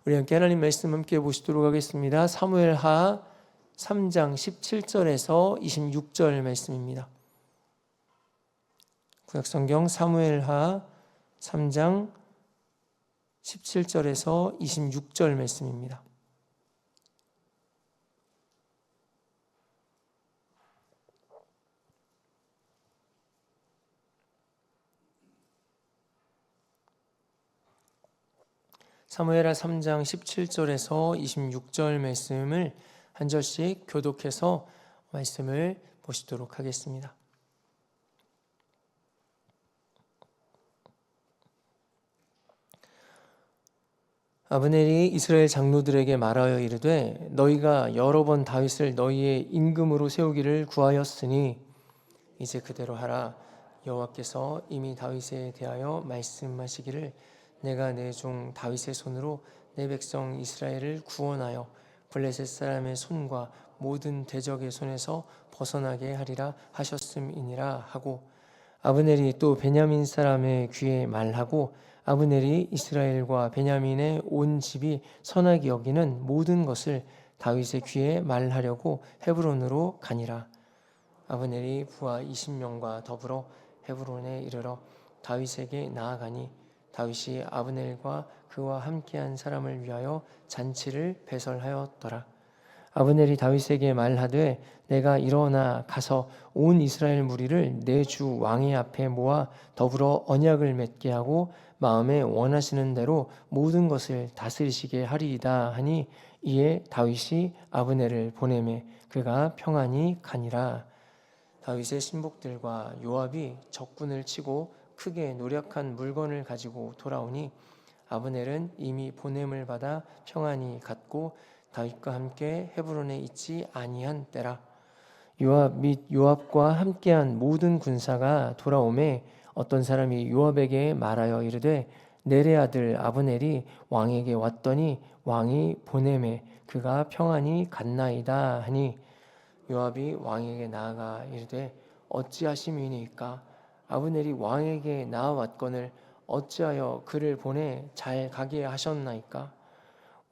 우리 함께 하나님 말씀 함께 보시도록 하겠습니다. 사무엘하 3장 17절에서 26절 말씀입니다. 구약성경 사무엘하 3장 17절에서 26절 말씀입니다. 사무엘하 3장 17절에서 26절 말씀을 한 절씩 교독해서 말씀을 보시도록 하겠습니다. 아브넬이 이스라엘 장로들에게 말하여 이르되 너희가 여러 번 다윗을 너희의 임금으로 세우기를 구하였으니 이제 그대로 하라. 여호와께서 이미 다윗에 대하여 말씀하시기를 내가 내 종 다윗의 손으로 내 백성 이스라엘을 구원하여 블레셋 사람의 손과 모든 대적의 손에서 벗어나게 하리라 하셨음이니라 하고, 아브넬이 또 베냐민 사람의 귀에 말하고 아브넬이 이스라엘과 베냐민의 온 집이 선하게 여기는 모든 것을 다윗의 귀에 말하려고 헤브론으로 가니라. 아브넬이 부하 20명과 더불어 헤브론에 이르러 다윗에게 나아가니 다윗이 아브넬과 그와 함께한 사람을 위하여 잔치를 배설하였더라. 아브넬이 다윗에게 말하되 내가 일어나 가서 온 이스라엘 무리를 내 주 왕의 앞에 모아 더불어 언약을 맺게 하고 마음에 원하시는 대로 모든 것을 다스리시게 하리이다 하니, 이에 다윗이 아브넬을 보내매 그가 평안히 가니라. 다윗의 신복들과 요압이 적군을 치고 크게 노력한 물건을 가지고 돌아오니 아브넬은 이미 보냄을 받아 평안히 갔고 다윗과 함께 헤브론에 있지 아니한 때라. 요압 및 요압과 함께한 모든 군사가 돌아오매 어떤 사람이 요압에게 말하여 이르되 넬의 아들 아브넬이 왕에게 왔더니 왕이 보내매 그가 평안히 갔나이다 하니, 요압이 왕에게 나아가 이르되 어찌하심이니까? 아브넬이 왕에게 나아왔거늘 어찌하여 그를 보내 잘 가게 하셨나이까?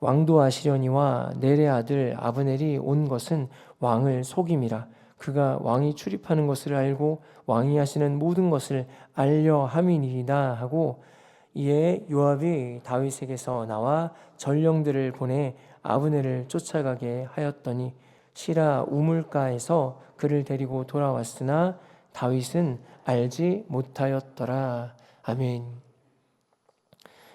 왕도 아시려니와 넬의 아들 아브넬이 온 것은 왕을 속임이라. 그가 왕이 출입하는 것을 알고 왕이 하시는 모든 것을 알려 함이니이다 하고, 이에 요압이 다윗에게서 나와 전령들을 보내 아브넬을 쫓아가게 하였더니 시라 우물가에서 그를 데리고 돌아왔으나 다윗은 알지 못하였더라. 아멘.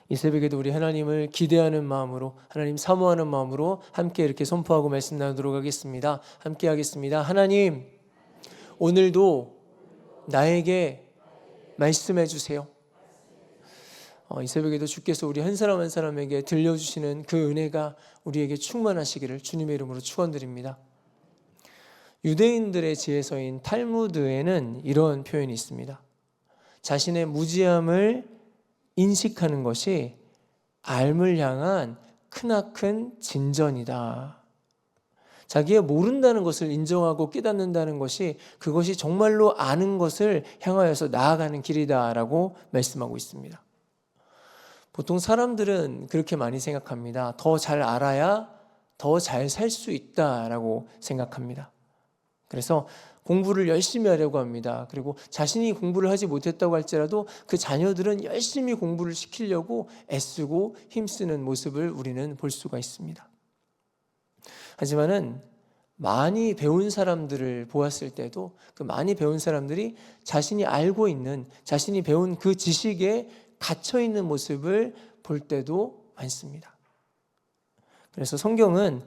이 새벽에도 우리 하나님을 기대하는 마음으로, 하나님 사모하는 마음으로 함께 이렇게 선포하고 말씀 나누도록 하겠습니다. 함께 하겠습니다. 하나님, 오늘도 나에게 말씀해 주세요. 이 새벽에도 주께서 우리 한 사람 한 사람에게 들려주시는 그 은혜가 우리에게 충만하시기를 주님의 이름으로 축원드립니다. 유대인들의 지혜서인 탈무드에는 이런 표현이 있습니다. 자신의 무지함을 인식하는 것이 앓을 향한 크나큰 진전이다. 자기의 모른다는 것을 인정하고 깨닫는다는 것이 그것이 정말로 아는 것을 향하여서 나아가는 길이다라고 말씀하고 있습니다. 보통 사람들은 그렇게 많이 생각합니다. 더 잘 알아야 더 잘 살 수 있다라고 생각합니다. 그래서 공부를 열심히 하려고 합니다. 그리고 자신이 공부를 하지 못했다고 할지라도 그 자녀들은 열심히 공부를 시키려고 애쓰고 힘쓰는 모습을 우리는 볼 수가 있습니다. 하지만은 많이 배운 사람들을 보았을 때도 그 많이 배운 사람들이 자신이 알고 있는, 자신이 배운 그 지식에 갇혀 있는 모습을 볼 때도 많습니다. 그래서 성경은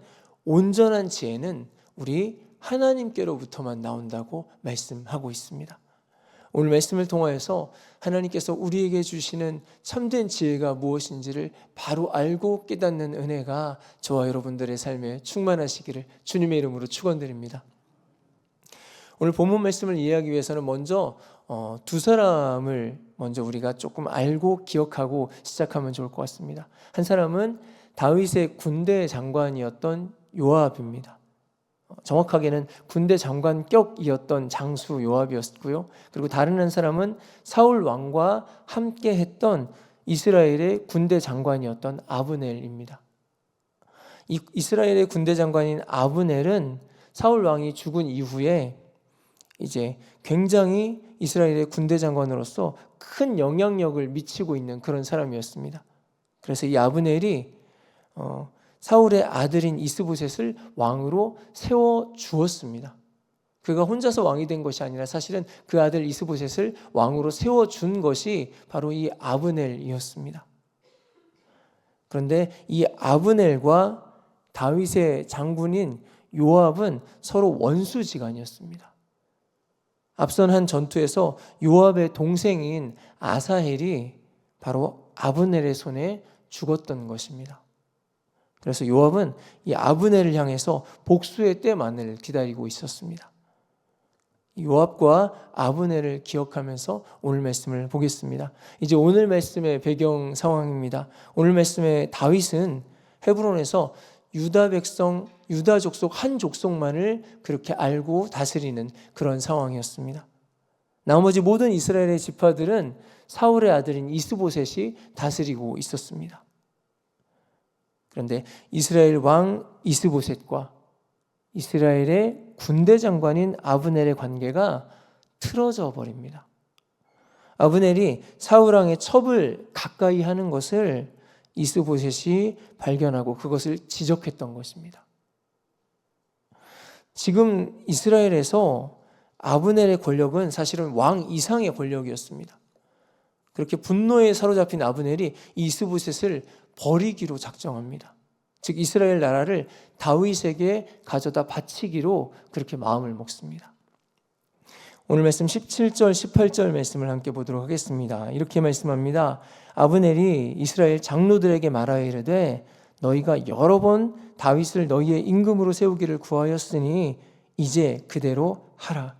온전한 지혜는 우리 하나님께로부터만 나온다고 말씀하고 있습니다. 오늘 말씀을 통하여서 하나님께서 우리에게 주시는 참된 지혜가 무엇인지를 바로 알고 깨닫는 은혜가 저와 여러분들의 삶에 충만하시기를 주님의 이름으로 축원드립니다. 오늘 본문 말씀을 이해하기 위해서는 먼저 두 사람을 먼저 우리가 조금 알고 기억하고 시작하면 좋을 것 같습니다. 한 사람은 다윗의 군대 장관이었던 요압입니다. 정확하게는 군대 장관격이었던 장수 요압이었고요. 그리고 다른 한 사람은 사울 왕과 함께 했던 이스라엘의 군대 장관이었던 아브넬입니다. 이스라엘의 군대 장관인 아브넬은 사울 왕이 죽은 이후에 이제 굉장히 이스라엘의 군대 장관으로서 큰 영향력을 미치고 있는 그런 사람이었습니다. 그래서 이 아브넬이 사울의 아들인 이스보셋을 왕으로 세워 주었습니다. 그가 혼자서 왕이 된 것이 아니라 사실은 그 아들 이스보셋을 왕으로 세워준 것이 바로 이 아브넬이었습니다. 그런데 이 아브넬과 다윗의 장군인 요압은 서로 원수지간이었습니다. 앞선 한 전투에서 요압의 동생인 아사헬이 바로 아브넬의 손에 죽었던 것입니다. 그래서 요압은 이 아브넬을 향해서 복수의 때만을 기다리고 있었습니다. 요압과 아브넬을 기억하면서 오늘 말씀을 보겠습니다. 이제 오늘 말씀의 배경 상황입니다. 오늘 말씀의 다윗은 헤브론에서 유다 백성, 유다 족속 한 족속만을 그렇게 알고 다스리는 그런 상황이었습니다. 나머지 모든 이스라엘의 지파들은 사울의 아들인 이스보셋이 다스리고 있었습니다. 그런데 이스라엘 왕 이스보셋과 이스라엘의 군대 장관인 아브넬의 관계가 틀어져 버립니다. 아브넬이 사울 왕의 첩을 가까이 하는 것을 이스보셋이 발견하고 그것을 지적했던 것입니다. 지금 이스라엘에서 아브넬의 권력은 사실은 왕 이상의 권력이었습니다. 그렇게 분노에 사로잡힌 아브넬이 이스보셋을 버리기로 작정합니다. 즉 이스라엘 나라를 다윗에게 가져다 바치기로 그렇게 마음을 먹습니다. 오늘 말씀 17절 18절 말씀을 함께 보도록 하겠습니다. 이렇게 말씀합니다. 아브넬이 이스라엘 장로들에게 말하여 이르되 너희가 여러 번 다윗을 너희의 임금으로 세우기를 구하였으니 이제 그대로 하라.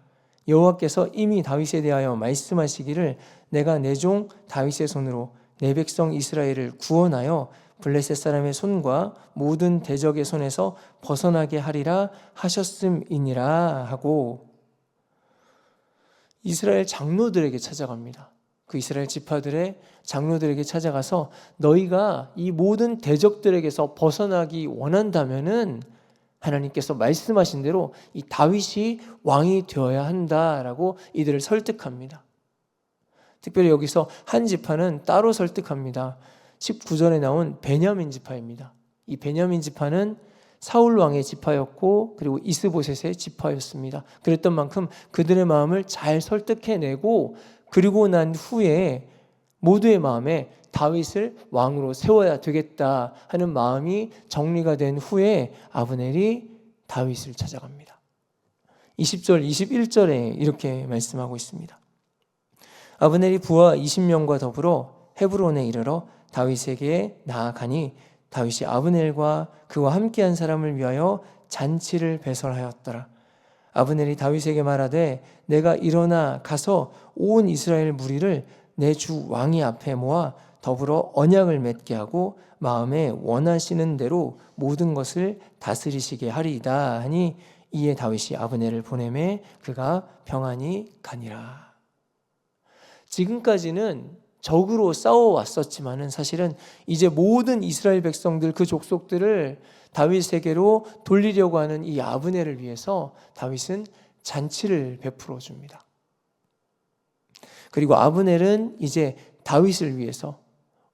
여호와께서 이미 다윗에 대하여 말씀하시기를 내가 내 종 다윗의 손으로 내 백성 이스라엘을 구원하여 블레셋 사람의 손과 모든 대적의 손에서 벗어나게 하리라 하셨음이니라 하고 이스라엘 장로들에게 찾아갑니다. 그 이스라엘 지파들의 장로들에게 찾아가서 너희가 이 모든 대적들에게서 벗어나기 원한다면은 하나님께서 말씀하신 대로 이 다윗이 왕이 되어야 한다라고 이들을 설득합니다. 특별히 여기서 한 지파는 따로 설득합니다. 19절에 나온 베냐민 지파입니다. 이 베냐민 지파는 사울 왕의 지파였고 그리고 이스보셋의 지파였습니다. 그랬던 만큼 그들의 마음을 잘 설득해내고 그리고 난 후에 모두의 마음에 다윗을 왕으로 세워야 되겠다 하는 마음이 정리가 된 후에 아브넬이 다윗을 찾아갑니다. 20절, 21절에 이렇게 말씀하고 있습니다. 아브넬이 부하 20명과 더불어 헤브론에 이르러 다윗에게 나아가니 다윗이 아브넬과 그와 함께한 사람을 위하여 잔치를 배설하였더라. 아브넬이 다윗에게 말하되 내가 일어나 가서 온 이스라엘 무리를 내 주 왕이 앞에 모아 더불어 언약을 맺게 하고 마음에 원하시는 대로 모든 것을 다스리시게 하리이다 하니 이에 다윗이 아브넬을 보내매 그가 평안히 가니라. 지금까지는 적으로 싸워왔었지만은 사실은 이제 모든 이스라엘 백성들 그 족속들을 다윗에게로 돌리려고 하는 이 아브넬을 위해서 다윗은 잔치를 베풀어 줍니다. 그리고 아브넬은 이제 다윗을 위해서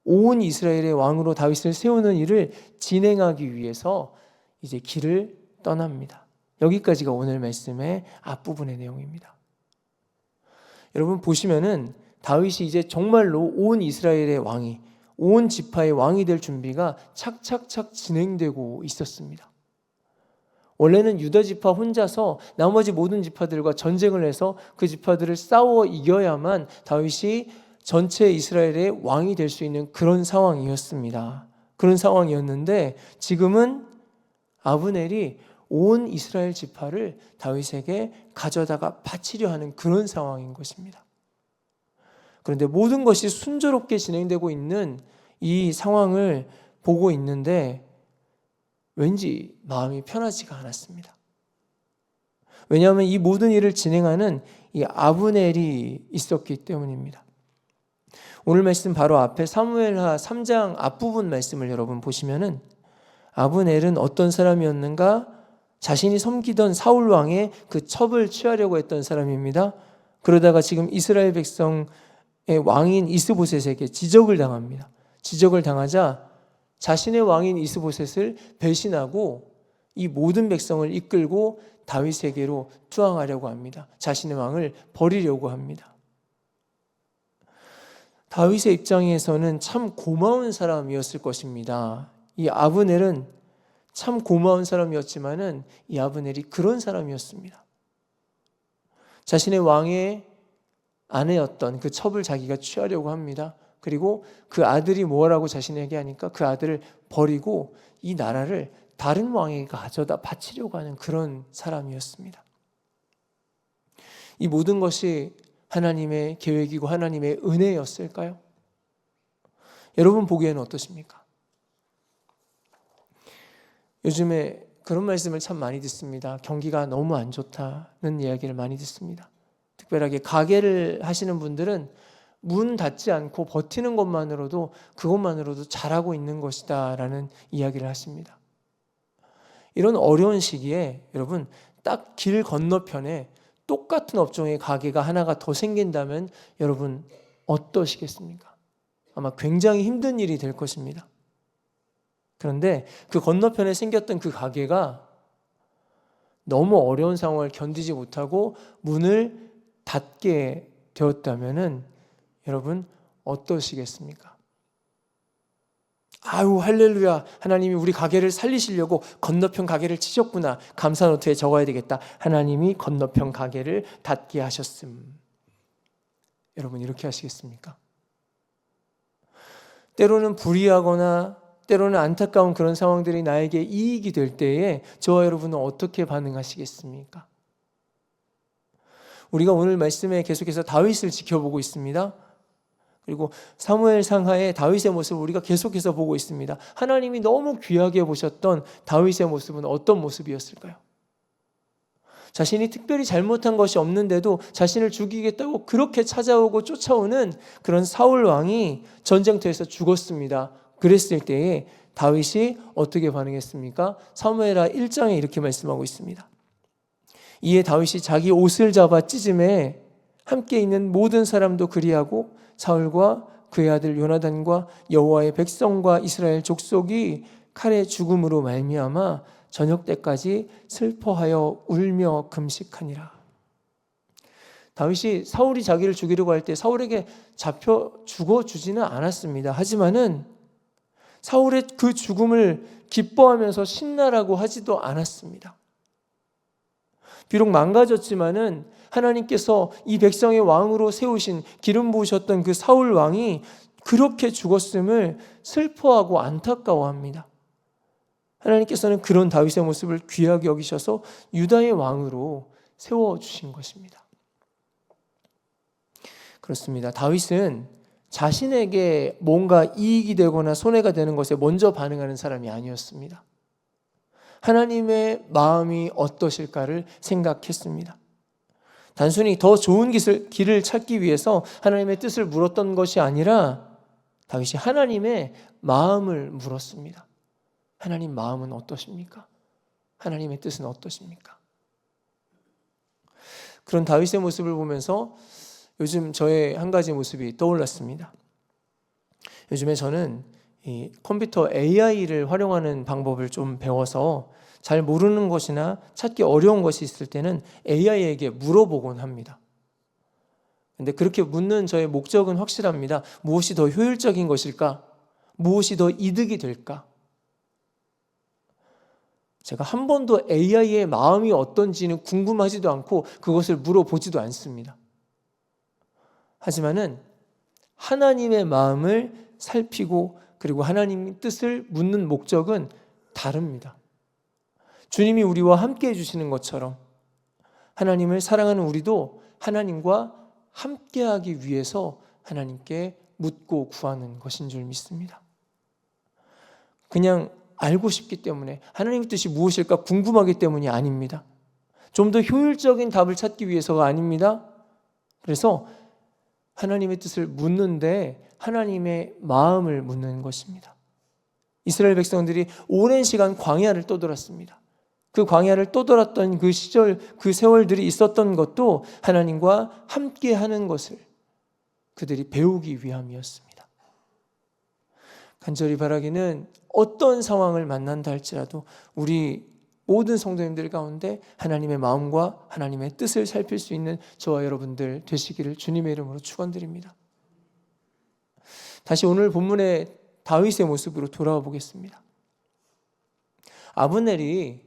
온 이스라엘의 왕으로 다윗을 세우는 일을 진행하기 위해서 이제 길을 떠납니다. 여기까지가 오늘 말씀의 앞부분의 내용입니다. 여러분 보시면은 다윗이 이제 정말로 온 이스라엘의 왕이, 온 지파의 왕이 될 준비가 착착착 진행되고 있었습니다. 원래는 유다 지파 혼자서 나머지 모든 지파들과 전쟁을 해서 그 지파들을 싸워 이겨야만 다윗이 전체 이스라엘의 왕이 될 수 있는 그런 상황이었습니다. 그런 상황이었는데 지금은 아브넬이 온 이스라엘 지파를 다윗에게 가져다가 바치려 하는 그런 상황인 것입니다. 그런데 모든 것이 순조롭게 진행되고 있는 이 상황을 보고 있는데 왠지 마음이 편하지가 않았습니다. 왜냐하면 이 모든 일을 진행하는 이 아브넬이 있었기 때문입니다. 오늘 말씀 바로 앞에 사무엘하 3장 앞부분 말씀을 여러분 보시면은 아브넬은 어떤 사람이었는가? 자신이 섬기던 사울 왕의 그 첩을 취하려고 했던 사람입니다. 그러다가 지금 이스라엘 백성의 왕인 이스보셋에게 지적을 당합니다. 지적을 당하자 자신의 왕인 이스보셋을 배신하고 이 모든 백성을 이끌고 다윗에게로 투항하려고 합니다. 자신의 왕을 버리려고 합니다. 다윗의 입장에서는 참 고마운 사람이었을 것입니다. 이 아브넬은 참 고마운 사람이었지만은 이 아브넬이 그런 사람이었습니다. 자신의 왕의 아내였던 그 첩을 자기가 취하려고 합니다. 그리고 그 아들이 뭐라고 자신에게 하니까 그 아들을 버리고 이 나라를 다른 왕에게 가져다 바치려고 하는 그런 사람이었습니다. 이 모든 것이 하나님의 계획이고 하나님의 은혜였을까요? 여러분 보기에는 어떠십니까? 요즘에 그런 말씀을 참 많이 듣습니다. 경기가 너무 안 좋다는 이야기를 많이 듣습니다. 특별하게 가게를 하시는 분들은 문 닫지 않고 버티는 것만으로도 그것만으로도 잘하고 있는 것이다 라는 이야기를 하십니다. 이런 어려운 시기에 여러분 딱 길 건너편에 똑같은 업종의 가게가 하나가 더 생긴다면 여러분 어떠시겠습니까? 아마 굉장히 힘든 일이 될 것입니다. 그런데 그 건너편에 생겼던 그 가게가 너무 어려운 상황을 견디지 못하고 문을 닫게 되었다면은 여러분 어떠시겠습니까? 아유 할렐루야, 하나님이 우리 가게를 살리시려고 건너편 가게를 치셨구나. 감사 노트에 적어야 되겠다. 하나님이 건너편 가게를 닫게 하셨음. 여러분 이렇게 하시겠습니까? 때로는 불의하거나 때로는 안타까운 그런 상황들이 나에게 이익이 될 때에 저와 여러분은 어떻게 반응하시겠습니까? 우리가 오늘 말씀에 계속해서 다윗을 지켜보고 있습니다. 그리고 사무엘 상하의 다윗의 모습을 우리가 계속해서 보고 있습니다. 하나님이 너무 귀하게 보셨던 다윗의 모습은 어떤 모습이었을까요? 자신이 특별히 잘못한 것이 없는데도 자신을 죽이겠다고 그렇게 찾아오고 쫓아오는 그런 사울 왕이 전쟁터에서 죽었습니다. 그랬을 때에 다윗이 어떻게 반응했습니까? 사무엘하 1장에 이렇게 말씀하고 있습니다. 이에 다윗이 자기 옷을 잡아 찢음에 함께 있는 모든 사람도 그리하고 사울과 그의 아들 요나단과 여호와의 백성과 이스라엘 족속이 칼의 죽음으로 말미암아 저녁 때까지 슬퍼하여 울며 금식하니라. 다윗이 사울이 자기를 죽이려고 할 때 사울에게 잡혀 죽어주지는 않았습니다. 하지만은 사울의 그 죽음을 기뻐하면서 신나라고 하지도 않았습니다. 비록 망가졌지만은 하나님께서 이 백성의 왕으로 세우신 기름 부으셨던 그 사울 왕이 그렇게 죽었음을 슬퍼하고 안타까워합니다. 하나님께서는 그런 다윗의 모습을 귀하게 여기셔서 유다의 왕으로 세워주신 것입니다. 그렇습니다. 다윗은 자신에게 뭔가 이익이 되거나 손해가 되는 것에 먼저 반응하는 사람이 아니었습니다. 하나님의 마음이 어떠실까를 생각했습니다. 단순히 더 좋은 길을 찾기 위해서 하나님의 뜻을 물었던 것이 아니라 다윗이 하나님의 마음을 물었습니다. 하나님 마음은 어떠십니까? 하나님의 뜻은 어떠십니까? 그런 다윗의 모습을 보면서 요즘 저의 한 가지 모습이 떠올랐습니다. 요즘에 저는 이 컴퓨터 AI를 활용하는 방법을 좀 배워서 잘 모르는 것이나 찾기 어려운 것이 있을 때는 AI에게 물어보곤 합니다. 근데 그렇게 묻는 저의 목적은 확실합니다. 무엇이 더 효율적인 것일까? 무엇이 더 이득이 될까? 제가 한 번도 AI의 마음이 어떤지는 궁금하지도 않고 그것을 물어보지도 않습니다. 하지만은 하나님의 마음을 살피고 그리고 하나님의 뜻을 묻는 목적은 다릅니다. 주님이 우리와 함께 해주시는 것처럼 하나님을 사랑하는 우리도 하나님과 함께하기 위해서 하나님께 묻고 구하는 것인 줄 믿습니다. 그냥 알고 싶기 때문에 하나님의 뜻이 무엇일까 궁금하기 때문이 아닙니다. 좀 더 효율적인 답을 찾기 위해서가 아닙니다. 그래서 하나님의 뜻을 묻는데 하나님의 마음을 묻는 것입니다. 이스라엘 백성들이 오랜 시간 광야를 떠돌았습니다. 그 광야를 떠돌았던 그 시절, 그 세월들이 있었던 것도 하나님과 함께하는 것을 그들이 배우기 위함이었습니다. 간절히 바라기는 어떤 상황을 만난다 할지라도 우리 모든 성도님들 가운데 하나님의 마음과 하나님의 뜻을 살필 수 있는 저와 여러분들 되시기를 주님의 이름으로 축원드립니다. 다시 오늘 본문의 다윗의 모습으로 돌아와 보겠습니다. 아브넬이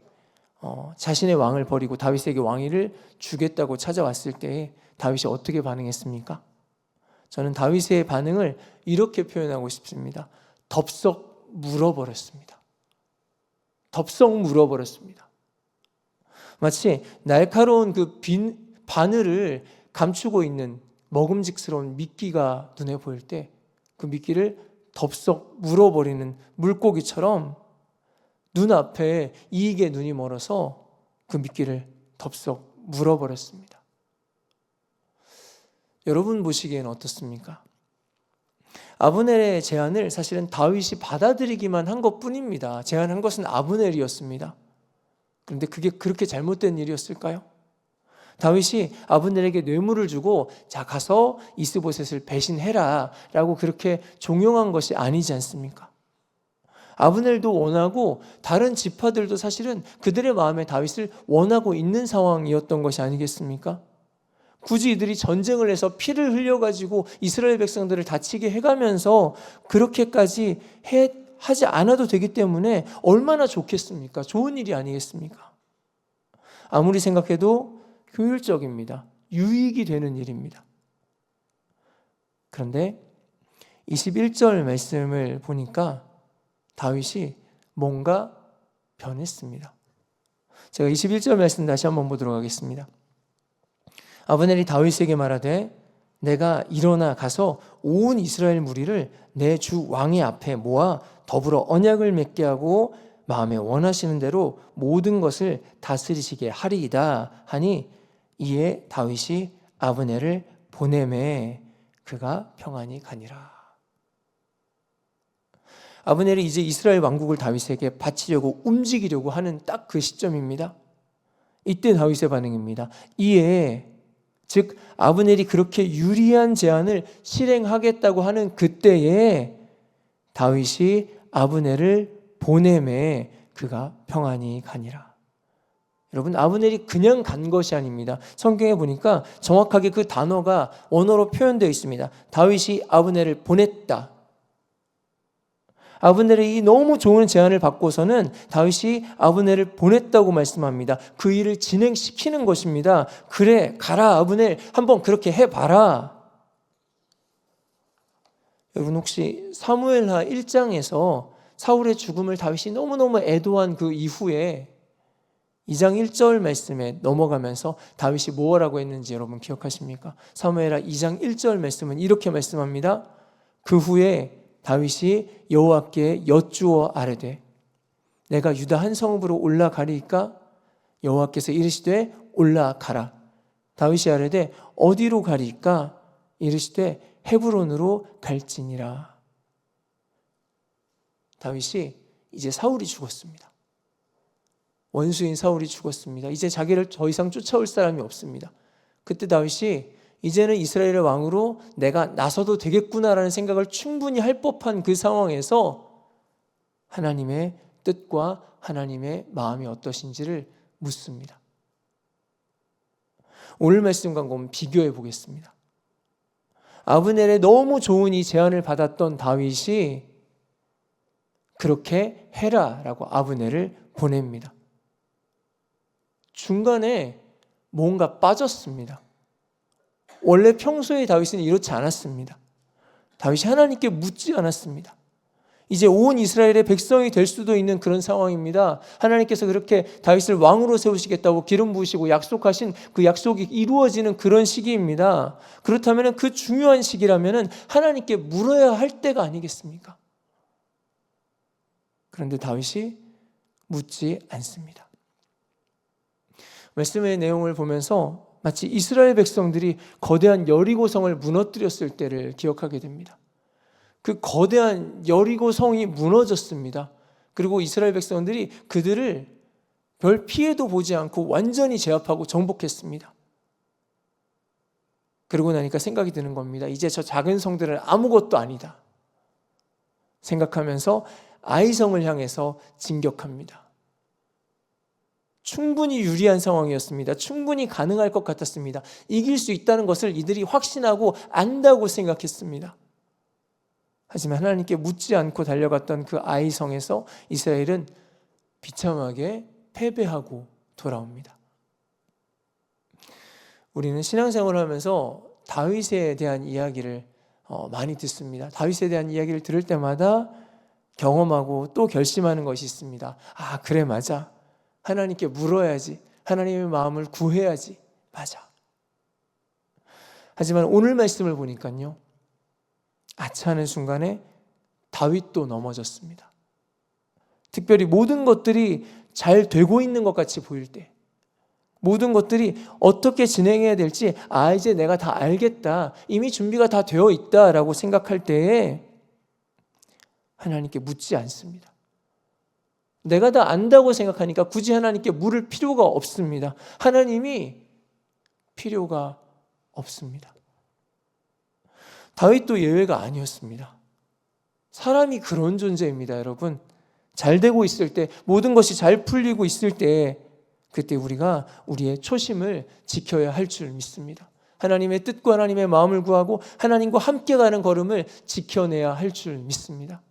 자신의 왕을 버리고 다윗에게 왕위를 주겠다고 찾아왔을 때 다윗이 어떻게 반응했습니까? 저는 다윗의 반응을 이렇게 표현하고 싶습니다. 덥석 물어버렸습니다. 덥석 물어버렸습니다. 마치 날카로운 그 빈 바늘을 감추고 있는 먹음직스러운 미끼가 눈에 보일 때 그 미끼를 덥석 물어버리는 물고기처럼 눈앞에 이익에 눈이 멀어서 그 미끼를 덥석 물어버렸습니다. 여러분 보시기에는 어떻습니까? 아브넬의 제안을 사실은 다윗이 받아들이기만 한 것뿐입니다. 제안한 것은 아브넬이었습니다. 그런데 그게 그렇게 잘못된 일이었을까요? 다윗이 아브넬에게 뇌물을 주고 자 가서 이스보셋을 배신해라 라고 그렇게 종용한 것이 아니지 않습니까? 아브넬도 원하고 다른 지파들도 사실은 그들의 마음에 다윗을 원하고 있는 상황이었던 것이 아니겠습니까? 굳이 이들이 전쟁을 해서 피를 흘려가지고 이스라엘 백성들을 다치게 해가면서 그렇게까지 하지 않아도 되기 때문에 얼마나 좋겠습니까? 좋은 일이 아니겠습니까? 아무리 생각해도 효율적입니다. 유익이 되는 일입니다. 그런데 21절 말씀을 보니까 다윗이 뭔가 변했습니다. 제가 21절 말씀 다시 한번 보도록 하겠습니다. 아브넬이 다윗에게 말하되 내가 일어나 가서 온 이스라엘 무리를 내 주 왕의 앞에 모아 더불어 언약을 맺게 하고 마음에 원하시는 대로 모든 것을 다스리시게 하리이다 하니 이에 다윗이 아브넬을 보내매 그가 평안히 가니라. 아브넬이 이제 이스라엘 왕국을 다윗에게 바치려고 움직이려고 하는 딱 그 시점입니다. 이때 다윗의 반응입니다. 이에 즉 아브넬이 그렇게 유리한 제안을 실행하겠다고 하는 그때에 다윗이 아브넬을 보내매 그가 평안히 가니라. 여러분, 아브넬이 그냥 간 것이 아닙니다. 성경에 보니까 정확하게 그 단어가 원어로 표현되어 있습니다. 다윗이 아브넬을 보냈다. 아브넬의 이 너무 좋은 제안을 받고서는 다윗이 아브넬을 보냈다고 말씀합니다. 그 일을 진행시키는 것입니다. 그래, 가라 아브넬, 한번 그렇게 해봐라. 여러분 혹시 사무엘하 1장에서 사울의 죽음을 다윗이 너무너무 애도한 그 이후에 2장 1절 말씀에 넘어가면서 다윗이 뭐라고 했는지 여러분 기억하십니까? 사무엘하 2장 1절 말씀은 이렇게 말씀합니다. 그 후에 다윗이 여호와께 여쭈어 아뢰되 내가 유다 한 성읍으로 올라가리이까? 여호와께서 이르시되 올라가라. 다윗이 아뢰되 어디로 가리이까? 이르시되 헤브론으로 갈지니라. 다윗이 이제 사울이 죽었습니다. 원수인 사울이 죽었습니다. 이제 자기를 더 이상 쫓아올 사람이 없습니다. 그때 다윗이 이제는 이스라엘의 왕으로 내가 나서도 되겠구나라는 생각을 충분히 할 법한 그 상황에서 하나님의 뜻과 하나님의 마음이 어떠신지를 묻습니다. 오늘 말씀과 한번 비교해 보겠습니다. 아브넬의 너무 좋은 이 제안을 받았던 다윗이 그렇게 해라라고 아브넬을 보냅니다. 중간에 뭔가 빠졌습니다. 원래 평소에 다윗은 이렇지 않았습니다. 다윗이 하나님께 묻지 않았습니다. 이제 온 이스라엘의 백성이 될 수도 있는 그런 상황입니다. 하나님께서 그렇게 다윗을 왕으로 세우시겠다고 기름 부으시고 약속하신 그 약속이 이루어지는 그런 시기입니다. 그렇다면 그 중요한 시기라면 하나님께 물어야 할 때가 아니겠습니까? 그런데 다윗이 묻지 않습니다. 말씀의 내용을 보면서 마치 이스라엘 백성들이 거대한 여리고성을 무너뜨렸을 때를 기억하게 됩니다. 그 거대한 여리고 성이 무너졌습니다. 그리고 이스라엘 백성들이 그들을 별 피해도 보지 않고 완전히 제압하고 정복했습니다. 그러고 나니까 생각이 드는 겁니다. 이제 저 작은 성들은 아무것도 아니다 생각하면서 아이성을 향해서 진격합니다. 충분히 유리한 상황이었습니다. 충분히 가능할 것 같았습니다. 이길 수 있다는 것을 이들이 확신하고 안다고 생각했습니다. 하지만 하나님께 묻지 않고 달려갔던 그 아이성에서 이스라엘은 비참하게 패배하고 돌아옵니다. 우리는 신앙생활을 하면서 다윗에 대한 이야기를 많이 듣습니다. 다윗에 대한 이야기를 들을 때마다 경험하고 또 결심하는 것이 있습니다. 아, 그래, 맞아. 하나님께 물어야지. 하나님의 마음을 구해야지. 맞아. 하지만 오늘 말씀을 보니까요, 아차하는 순간에 다윗도 넘어졌습니다. 특별히 모든 것들이 잘 되고 있는 것 같이 보일 때, 모든 것들이 어떻게 진행해야 될지 이제 내가 다 알겠다, 이미 준비가 다 되어 있다라고 생각할 때에 하나님께 묻지 않습니다. 내가 다 안다고 생각하니까 굳이 하나님께 물을 필요가 없습니다. 하나님이 필요가 없습니다. 다윗도 예외가 아니었습니다. 사람이 그런 존재입니다, 여러분. 잘 되고 있을 때, 모든 것이 잘 풀리고 있을 때, 그때 우리가 우리의 초심을 지켜야 할 줄 믿습니다. 하나님의 뜻과 하나님의 마음을 구하고 하나님과 함께 가는 걸음을 지켜내야 할 줄 믿습니다.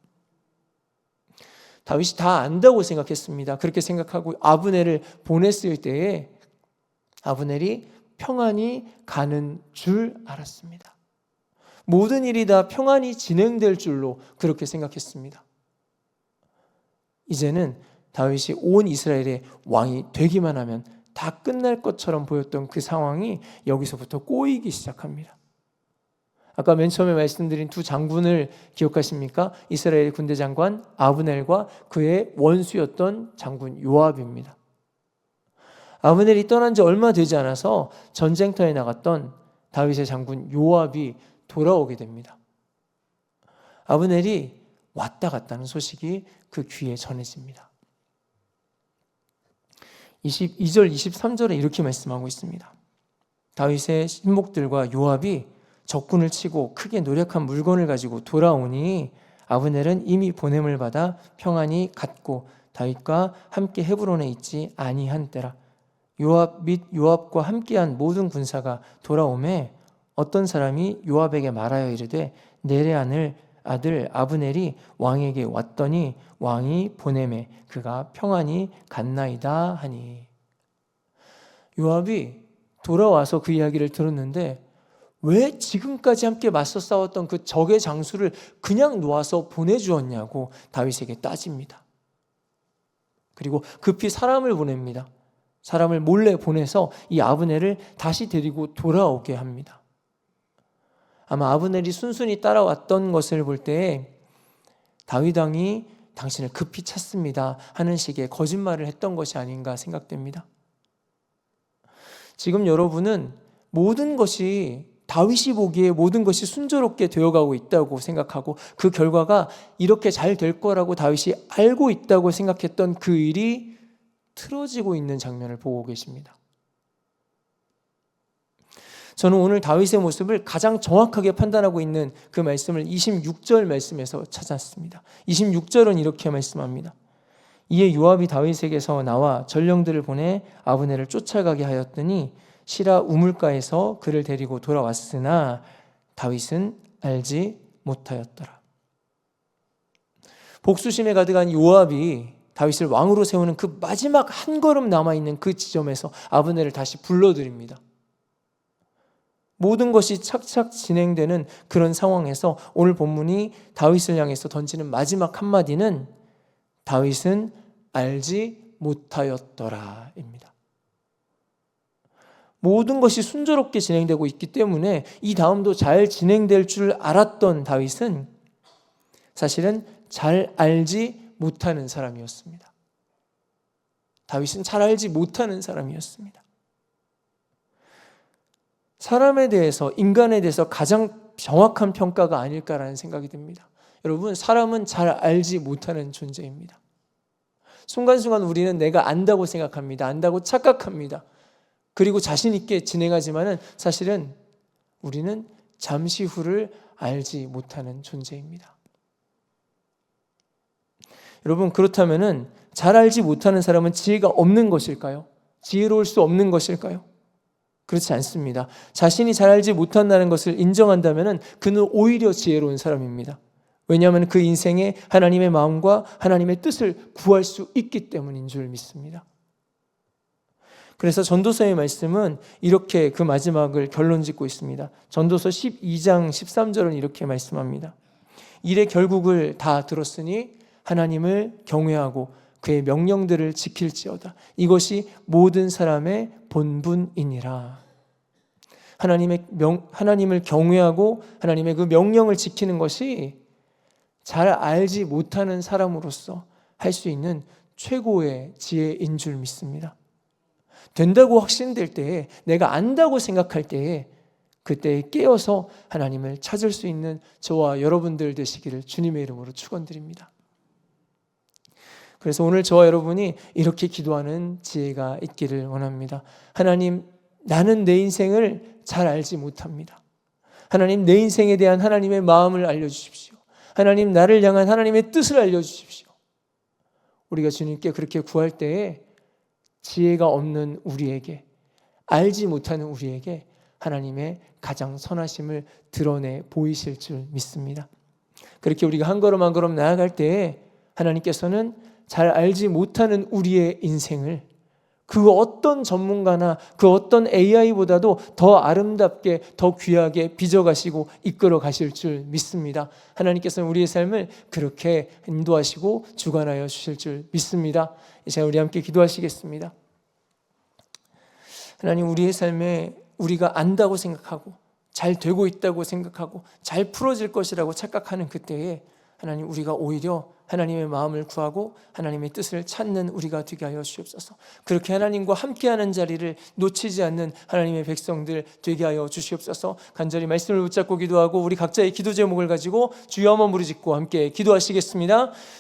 다윗이 다 안다고 생각했습니다. 그렇게 생각하고 아브넬을 보냈을 때에 아브넬이 평안히 가는 줄 알았습니다. 모든 일이 다 평안히 진행될 줄로 그렇게 생각했습니다. 이제는 다윗이 온 이스라엘의 왕이 되기만 하면 다 끝날 것처럼 보였던 그 상황이 여기서부터 꼬이기 시작합니다. 아까 맨 처음에 말씀드린 두 장군을 기억하십니까? 이스라엘 군대 장관 아브넬과 그의 원수였던 장군 요압입니다. 아브넬이 떠난 지 얼마 되지 않아서 전쟁터에 나갔던 다윗의 장군 요압이 돌아오게 됩니다. 아브넬이 왔다 갔다는 소식이 그 귀에 전해집니다. 22절, 23절에 이렇게 말씀하고 있습니다. 다윗의 신복들과 요압이 적군을 치고 크게 노력한 물건을 가지고 돌아오니 아브넬은 이미 보냄을 받아 평안히 갔고 다윗과 함께 헤브론에 있지 아니한 때라. 요압 및 요압과 함께한 모든 군사가 돌아오매 어떤 사람이 요압에게 말하여 이르되 네레아의 아들 아브넬이 왕에게 왔더니 왕이 보내매 그가 평안히 갔나이다 하니. 요압이 돌아와서 그 이야기를 들었는데 왜 지금까지 함께 맞서 싸웠던 그 적의 장수를 그냥 놓아서 보내주었냐고 다윗에게 따집니다. 그리고 급히 사람을 보냅니다. 사람을 몰래 보내서 이 아브넬을 다시 데리고 돌아오게 합니다. 아마 아브넬이 순순히 따라왔던 것을 볼 때 다윗 왕이 당신을 급히 찾습니다 하는 식의 거짓말을 했던 것이 아닌가 생각됩니다. 지금 여러분은 모든 것이 다윗이 보기에 모든 것이 순조롭게 되어가고 있다고 생각하고 그 결과가 이렇게 잘 될 거라고 다윗이 알고 있다고 생각했던 그 일이 틀어지고 있는 장면을 보고 계십니다. 저는 오늘 다윗의 모습을 가장 정확하게 판단하고 있는 그 말씀을 26절 말씀에서 찾았습니다. 26절은 이렇게 말씀합니다. 이에 요압이 다윗에게서 나와 전령들을 보내 아브넬을 쫓아가게 하였더니 시라 우물가에서 그를 데리고 돌아왔으나 다윗은 알지 못하였더라. 복수심에 가득한 요압이 다윗을 왕으로 세우는 그 마지막 한 걸음 남아있는 그 지점에서 아브넬을 다시 불러들입니다. 모든 것이 착착 진행되는 그런 상황에서 오늘 본문이 다윗을 향해서 던지는 마지막 한마디는 다윗은 알지 못하였더라입니다. 모든 것이 순조롭게 진행되고 있기 때문에 이 다음도 잘 진행될 줄 알았던 다윗은 사실은 잘 알지 못하는 사람이었습니다. 다윗은 잘 알지 못하는 사람이었습니다. 사람에 대해서, 인간에 대해서 가장 정확한 평가가 아닐까라는 생각이 듭니다. 여러분, 사람은 잘 알지 못하는 존재입니다. 순간순간 우리는 내가 안다고 생각합니다. 안다고 착각합니다. 그리고 자신 있게 진행하지만은 사실은 우리는 잠시 후를 알지 못하는 존재입니다. 여러분, 그렇다면은 잘 알지 못하는 사람은 지혜가 없는 것일까요? 지혜로울 수 없는 것일까요? 그렇지 않습니다. 자신이 잘 알지 못한다는 것을 인정한다면은 그는 오히려 지혜로운 사람입니다. 왜냐하면 그 인생에 하나님의 마음과 하나님의 뜻을 구할 수 있기 때문인 줄 믿습니다. 그래서 전도서의 말씀은 이렇게 그 마지막을 결론 짓고 있습니다. 전도서 12장 13절은 이렇게 말씀합니다. 일의 결국을 다 들었으니 하나님을 경외하고 그의 명령들을 지킬지어다. 이것이 모든 사람의 본분이니라. 하나님을 경외하고 하나님의 그 명령을 지키는 것이 잘 알지 못하는 사람으로서 할 수 있는 최고의 지혜인 줄 믿습니다. 된다고 확신될 때에, 내가 안다고 생각할 때에, 그때에 깨어서 하나님을 찾을 수 있는 저와 여러분들 되시기를 주님의 이름으로 축원드립니다. 그래서 오늘 저와 여러분이 이렇게 기도하는 지혜가 있기를 원합니다. 하나님, 나는 내 인생을 잘 알지 못합니다. 하나님, 내 인생에 대한 하나님의 마음을 알려주십시오. 하나님, 나를 향한 하나님의 뜻을 알려주십시오. 우리가 주님께 그렇게 구할 때에 지혜가 없는 우리에게, 알지 못하는 우리에게 하나님의 가장 선하심을 드러내 보이실 줄 믿습니다. 그렇게 우리가 한 걸음 한 걸음 나아갈 때에 하나님께서는 잘 알지 못하는 우리의 인생을 그 어떤 전문가나 그 어떤 AI보다도 더 아름답게, 더 귀하게 빚어가시고 이끌어 가실 줄 믿습니다. 하나님께서는 우리의 삶을 그렇게 인도하시고 주관하여 주실 줄 믿습니다. 이제 우리 함께 기도하시겠습니다. 하나님, 우리의 삶에 우리가 안다고 생각하고 잘 되고 있다고 생각하고 잘 풀어질 것이라고 착각하는 그때에 하나님, 우리가 오히려 하나님의 마음을 구하고 하나님의 뜻을 찾는 우리가 되게 하여 주시옵소서. 그렇게 하나님과 함께하는 자리를 놓치지 않는 하나님의 백성들 되게 하여 주시옵소서. 간절히 말씀을 붙잡고 기도하고 우리 각자의 기도 제목을 가지고 주여 한번 부르짖고 함께 기도하시겠습니다.